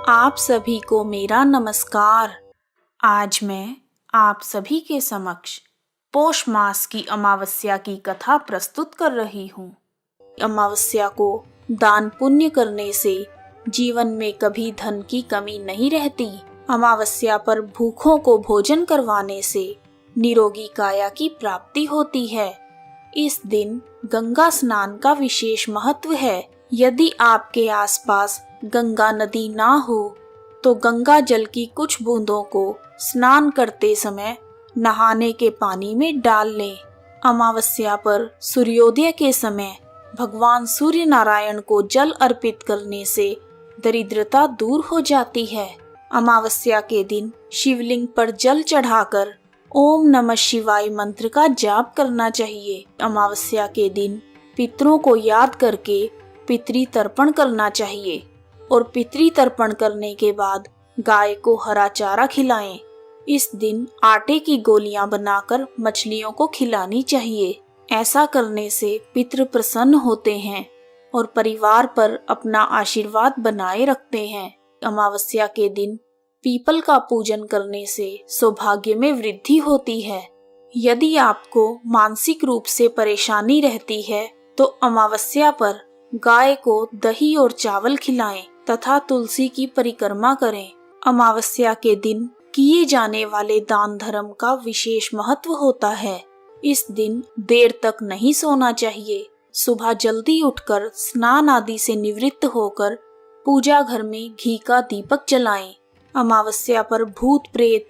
आप सभी को मेरा नमस्कार। आज मैं आप सभी के समक्ष पौष मास की अमावस्या की कथा प्रस्तुत कर रही हूँ। अमावस्या को दान पुण्य करने से जीवन में कभी धन की कमी नहीं रहती। अमावस्या पर भूखों को भोजन करवाने से निरोगी काया की प्राप्ति होती है। इस दिन गंगा स्नान का विशेष महत्व है। यदि आपके आसपास गंगा नदी ना हो तो गंगा जल की कुछ बूंदों को स्नान करते समय नहाने के पानी में डाल लें। अमावस्या पर सूर्योदय के समय भगवान सूर्य नारायण को जल अर्पित करने से दरिद्रता दूर हो जाती है। अमावस्या के दिन शिवलिंग पर जल चढ़ाकर ओम नमः शिवाय मंत्र का जाप करना चाहिए। अमावस्या के दिन पितरों को याद करके पितरी तर्पण करना चाहिए और पितरी तर्पण करने के बाद गाय को हरा चारा खिलाएं। इस दिन आटे की गोलियां बनाकर मछलियों को खिलानी चाहिए। ऐसा करने से पितृ प्रसन्न होते हैं और परिवार पर अपना आशीर्वाद बनाए रखते हैं। अमावस्या के दिन पीपल का पूजन करने से सौभाग्य में वृद्धि होती है। यदि आपको मानसिक रूप से परेशानी रहती है तो अमावस्या पर गाय को दही और चावल खिलाएं तथा तुलसी की परिक्रमा करें। अमावस्या के दिन किए जाने वाले दान धर्म का विशेष महत्व होता है। इस दिन देर तक नहीं सोना चाहिए। सुबह जल्दी उठकर स्नान आदि से निवृत्त होकर पूजा घर में घी का दीपक जलाएं। अमावस्या पर भूत प्रेत,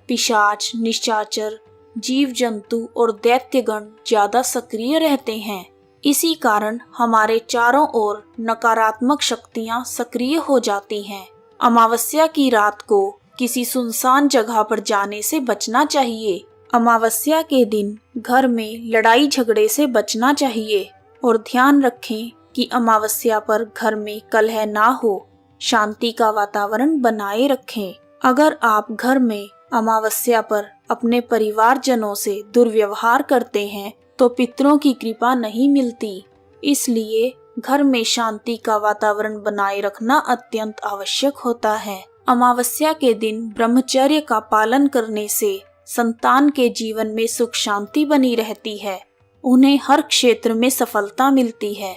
पिशाच, निशाचर, जीव जंतु और दैत्यगण ज्यादा सक्रिय रहते हैं। इसी कारण हमारे चारों ओर नकारात्मक शक्तियां सक्रिय हो जाती हैं। अमावस्या की रात को किसी सुनसान जगह पर जाने से बचना चाहिए। अमावस्या के दिन घर में लड़ाई झगड़े से बचना चाहिए और ध्यान रखें कि अमावस्या पर घर में कलह ना हो। शांति का वातावरण बनाए रखें। अगर आप घर में अमावस्या पर अपने परिवारजनों से दुर्व्यवहार करते हैं तो पितरों की कृपा नहीं मिलती। इसलिए घर में शांति का वातावरण बनाए रखना अत्यंत आवश्यक होता है। अमावस्या के दिन ब्रह्मचर्य का पालन करने से संतान के जीवन में सुख शांति बनी रहती है। उन्हें हर क्षेत्र में सफलता मिलती है।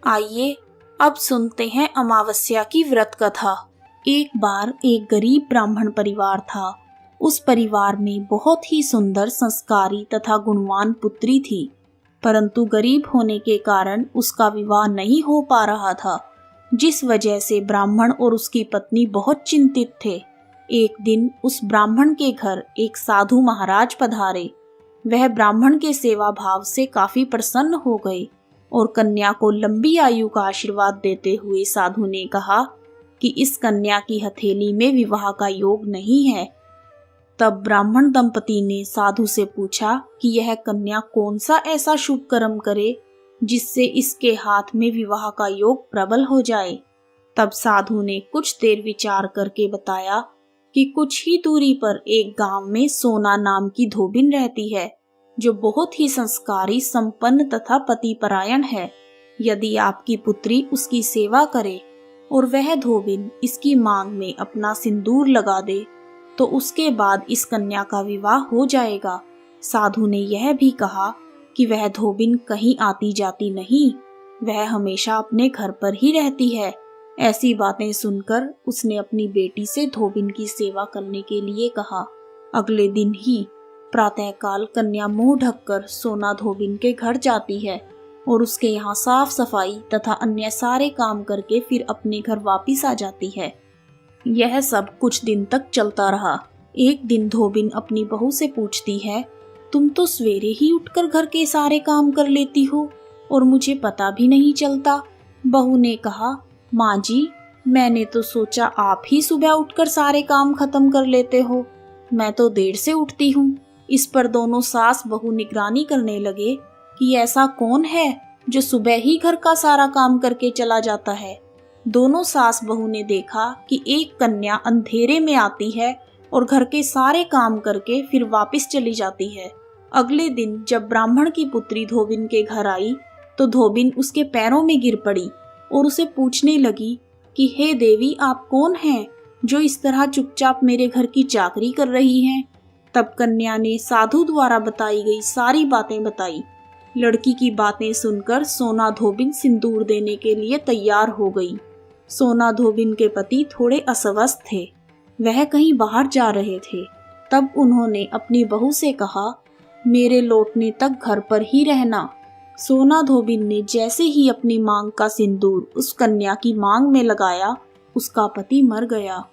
आइए अब सुनते हैं अमावस्या की व्रत कथा। एक बार एक गरीब ब्राह्मण परिवार था। उस परिवार में बहुत ही सुंदर, संस्कारी तथा गुणवान पुत्री थी, परंतु गरीब होने के कारण उसका विवाह नहीं हो पा रहा था, जिस वजह से ब्राह्मण और उसकी पत्नी बहुत चिंतित थे। एक दिन उस ब्राह्मण के घर एक साधु महाराज पधारे। वह ब्राह्मण के सेवा भाव से काफी प्रसन्न हो गए और कन्या को लंबी आयु का आशीर्वाद देते हुए साधु ने कहा कि इस कन्या की हथेली में विवाह का योग नहीं है। तब ब्राह्मण दंपति ने साधु से पूछा कि यह कन्या कौन सा ऐसा शुभ कर्म करे जिससे इसके हाथ में विवाह का योग प्रबल हो जाए। तब साधु ने कुछ देर विचार करके बताया कि कुछ ही दूरी पर एक गांव में सोना नाम की धोबिन रहती है, जो बहुत ही संस्कारी, संपन्न तथा पतिपरायण है। यदि आपकी पुत्री उसकी सेवा करे और वह धोबिन इसकी मांग में अपना सिंदूर लगा दे तो उसके बाद इस कन्या का विवाह हो जाएगा। साधु ने यह भी कहा कि वह धोबिन कहीं आती जाती नहीं, वह हमेशा अपने घर पर ही रहती है। ऐसी बातें सुनकर उसने अपनी बेटी से धोबिन की सेवा करने के लिए कहा। अगले दिन ही प्रातःकाल कन्या मुंह ढककर सोना धोबिन के घर जाती है और उसके यहाँ साफ सफाई तथा अन्य सारे काम करके फिर अपने घर वापिस आ जाती है। यह सब कुछ दिन तक चलता रहा। एक दिन धोबिन अपनी बहू से पूछती है, तुम तो सवेरे ही उठकर घर के सारे काम कर लेती हो और मुझे पता भी नहीं चलता। बहू ने कहा, माँ जी, मैंने तो सोचा आप ही सुबह उठकर सारे काम खत्म कर लेते हो, मैं तो देर से उठती हूँ। इस पर दोनों सास बहू निगरानी करने लगे कि ऐसा कौन है जो सुबह ही घर का सारा काम करके चला जाता है। दोनों सास बहू ने देखा कि एक कन्या अंधेरे में आती है और घर के सारे काम करके फिर वापस चली जाती है। अगले दिन जब ब्राह्मण की पुत्री धोबिन के घर आई तो धोबिन उसके पैरों में गिर पड़ी और उसे पूछने लगी, कि हे देवी, आप कौन हैं जो इस तरह चुपचाप मेरे घर की चाकरी कर रही हैं। तब कन्या ने साधु द्वारा बताई गई सारी बातें बताई। लड़की की बातें सुनकर सोना धोबिन सिंदूर देने के लिए तैयार हो गई। सोना धोबिन के पति थोड़े अस्वस्थ थे, वह कहीं बाहर जा रहे थे। तब उन्होंने अपनी बहू से कहा, मेरे लौटने तक घर पर ही रहना। सोना धोबिन ने जैसे ही अपनी मांग का सिंदूर उस कन्या की मांग में लगाया, उसका पति मर गया।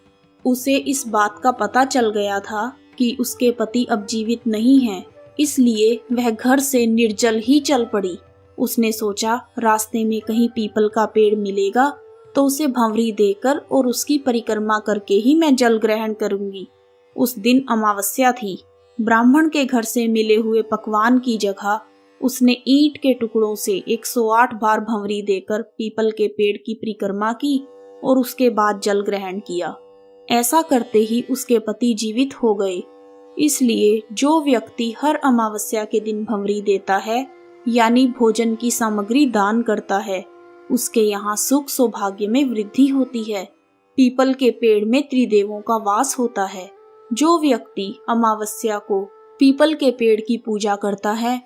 उसे इस बात का पता चल गया था कि उसके पति अब जीवित नहीं हैं, इसलिए वह घर से निर्जल ही चल पड़ी। उसने सोचा रास्ते में कहीं पीपल का पेड़ मिलेगा तो उसे भंवरी देकर और उसकी परिक्रमा करके ही मैं जल ग्रहण करूंगी। उस दिन अमावस्या थी। ब्राह्मण के घर से मिले हुए पकवान की जगह उसने ईंट के टुकड़ों से 108 बार भंवरी देकर पीपल के पेड़ की परिक्रमा की और उसके बाद जल ग्रहण किया। ऐसा करते ही उसके पति जीवित हो गए। इसलिए जो व्यक्ति हर अमावस्या के दिन भंवरी देता है, यानी भोजन की सामग्री दान करता है, उसके यहाँ सुख सौभाग्य में वृद्धि होती है। पीपल के पेड़ में त्रिदेवों का वास होता है। जो व्यक्ति अमावस्या को पीपल के पेड़ की पूजा करता है,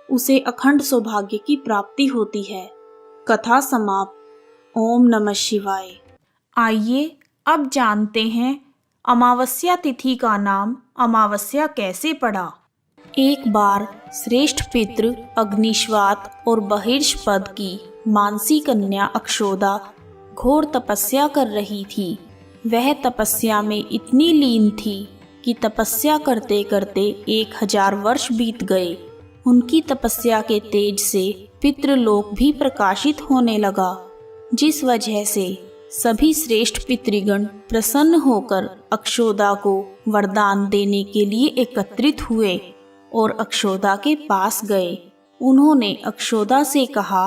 उसे अखंड सौभाग्य की प्राप्ति होती है। कथा समाप्त। ओम नमः शिवाय। आइए अब जानते हैं अमावस्या तिथि का नाम अमावस्या कैसे पड़ा। एक बार श्रेष्ठ पितृ अग्निश्वात और बहिर्षपद की मानसी कन्या अक्षोदा घोर तपस्या कर रही थी। वह तपस्या में इतनी लीन थी कि तपस्या करते करते 1000 वर्ष बीत गए। उनकी तपस्या के तेज से पितृलोक भी प्रकाशित होने लगा, जिस वजह से सभी श्रेष्ठ पितृगण प्रसन्न होकर अक्षोदा को वरदान देने के लिए एकत्रित हुए और अक्षोदा के पास गए। उन्होंने अक्षोदा से कहा,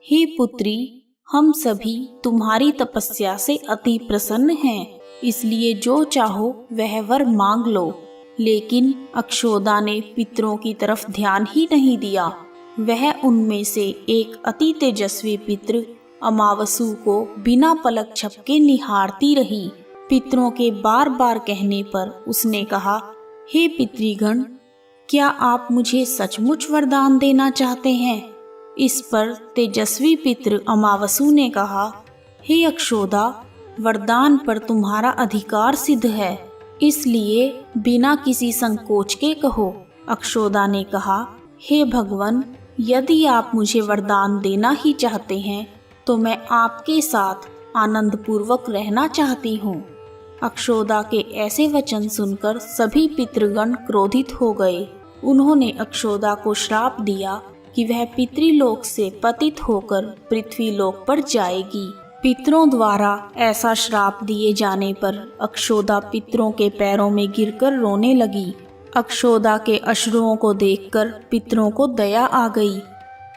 हे पुत्री, हम सभी तुम्हारी तपस्या से अति प्रसन्न हैं, इसलिए जो चाहो वह वर मांग लो। लेकिन अक्षोदा ने पितरों की तरफ ध्यान ही नहीं दिया। वह उनमें से एक अति तेजस्वी पितृ अमावसु को बिना पलक झपके निहारती रही। पितरों के बार बार कहने पर उसने कहा, हे पितृगण, क्या आप मुझे सचमुच वरदान देना चाहते हैं? इस पर तेजस्वी पितृ अमावसु ने कहा, हे अक्षोदा, वरदान पर तुम्हारा अधिकार सिद्ध है, इसलिए बिना किसी संकोच के कहो। अक्षोदा ने कहा, हे भगवान, यदि आप मुझे वरदान देना ही चाहते हैं तो मैं आपके साथ आनंद पूर्वक रहना चाहती हूँ। अक्षोदा के ऐसे वचन सुनकर सभी पितृगण क्रोधित हो गए। उन्होंने अक्षोदा को श्राप दिया कि वह पितृलोक से पतित होकर पृथ्वीलोक पर जाएगी। पितरों द्वारा ऐसा श्राप दिए जाने पर अक्षोदा पितरों के पैरों में गिरकर रोने लगी। अक्षोदा के अश्रुओं को देखकर पितरों को दया आ गई।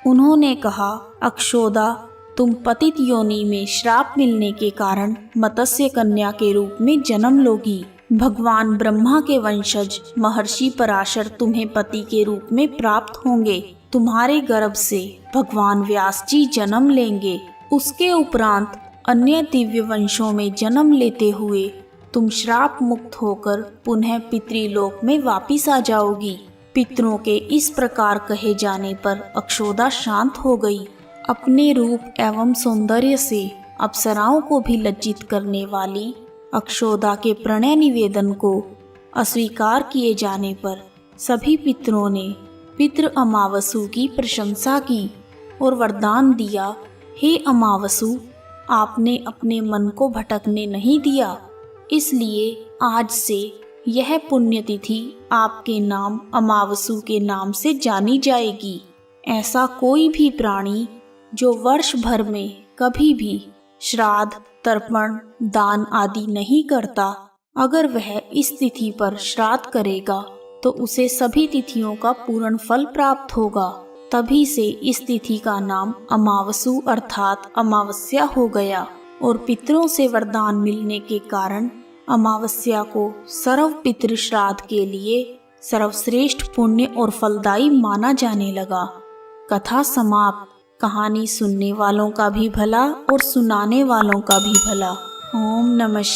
उन्होंने कहा, अक्षोदा, तुम पतित योनि में श्राप मिलने के कारण मत्स्य कन्या के रूप में जन्म लोगी। भगवान ब्रह्मा के वंशज महर्षि पराशर तुम्हें पति के रूप में प्राप्त होंगे। तुम्हारे गर्भ से भगवान व्यास जी जन्म लेंगे। उसके उपरांत अन्य दिव्य वंशों में जन्म लेते हुए तुम श्राप मुक्त होकर पुनः पितृलोक में वापिस आ जाओगी। पितरों के इस प्रकार कहे जाने पर अक्षोदा शांत हो गई। अपने रूप एवं सौंदर्य से अप्सराओं को भी लज्जित करने वाली अक्षोदा के प्रणय निवेदन को अस्वीकार किए जाने पर सभी पितरों ने पितृ अमावसु की प्रशंसा की और वरदान दिया, हे अमावसु, आपने अपने मन को भटकने नहीं दिया, इसलिए आज से यह पुण्यतिथि आपके नाम अमावसु के नाम से जानी जाएगी। ऐसा कोई भी प्राणी जो वर्ष भर में कभी भी श्राद्ध, तर्पण, दान आदि नहीं करता, अगर वह इस तिथि पर श्राद्ध करेगा तो उसे सभी तिथियों का पूर्ण फल प्राप्त होगा। तभी से इस तिथि का नाम अमावसु अर्थात अमावस्या हो गया और पितरों से वरदान मिलने के कारण अमावस्या को सर्व पितृ श्राद्ध के लिए सर्वश्रेष्ठ पुण्य और फलदायी माना जाने लगा। कथा समाप्त। कहानी सुनने वालों का भी भला और सुनाने वालों का भी भला। ओम नमः